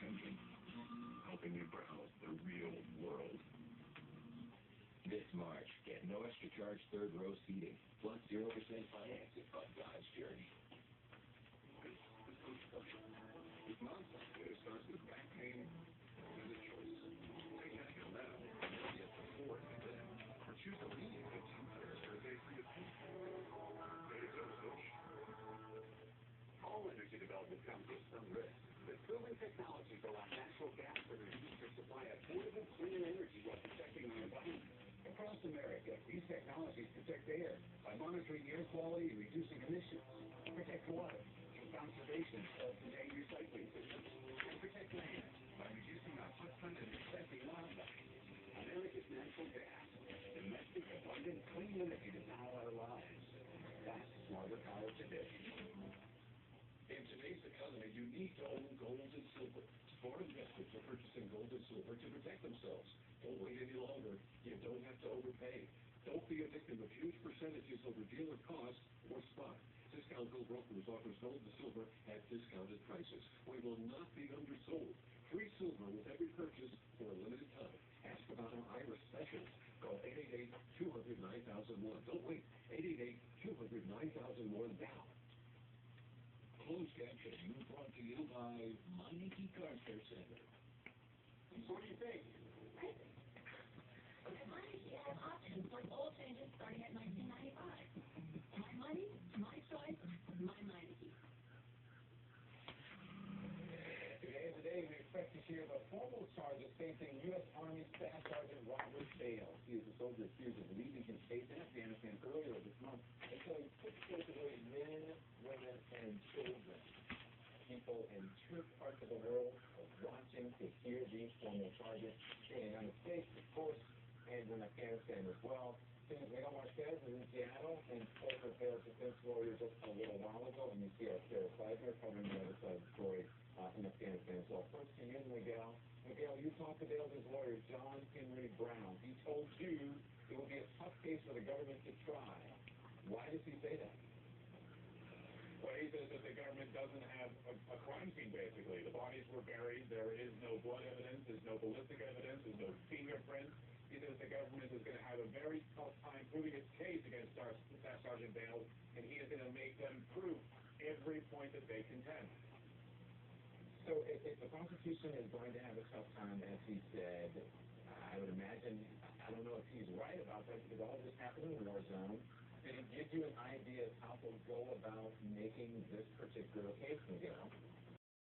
engine, helping you browse the real world. This March, get no extra charge third row seating, plus 0% financing on God's journey. With non-fixated starts with back pain as a choice. Take Advil now, get before and then. Or choose a leading 15 pairs for a day free of pain. All energy development comes with some risk. But proven technologies allow natural gas producers to supply affordable, clean energy while protecting the environment. Across America, these technologies protect air by monitoring air quality and reducing emissions, protect water through conservation of contained recycling systems, and protect land by reducing our footprint and protecting wildlife. America's natural gas, domestic, abundant, clean energy to power our lives. That's smarter power today. In today's economy, you need to own gold and silver. Foreign investors are purchasing gold and silver to protect themselves. Don't wait any longer. You don't have to overpay. Don't be a victim of huge percentages over dealer cost or spot. Discount Gold Brokers offers gold and silver at discounted prices. We will not be undersold. Free silver with every purchase for a limited time. Ask about our Irish specials. Call 888-200-9001. Don't wait. 888-200-9001 now. Closed caption brought to you by Meineke Car Care Center. What do you think? Meineke has options like oil changes starting at $19.95. My money, my choice, my Meineke. Today is the day we expect to hear the formal charges facing U.S. Army Staff Sergeant Robert Bale. He is a soldier accused of leading his base in Afghanistan earlier this month and killing 6 civilian men, women, and children. People in 2 parts of the world are watching to hear these formal charges in the United States, of course, and in Afghanistan as well. Since Miguel Marquez is in Seattle and spoke with Bale's defense lawyer just a little while ago, and you see our Sarah Seidler covering the other side of the story in Afghanistan as well. First to you, Miguel. Miguel, you talked to Bale's lawyer, John Henry Brown. He told you it will be a tough case for the government to try. Why does he say that? Well, he says that the government doesn't have a crime scene, basically. The bodies were buried. There is no blood evidence. There's no ballistic evidence. There's no fingerprints. He says the government is going to have a very tough time proving its case against Staff Sergeant Bale, and he is going to make them prove every point that they contend. So if the prosecution is going to have a tough time, as he said, I would imagine, I don't know if he's right about that, because all this happened in the war zone. Did it give you an idea of how to go about making this particular case, Miguel?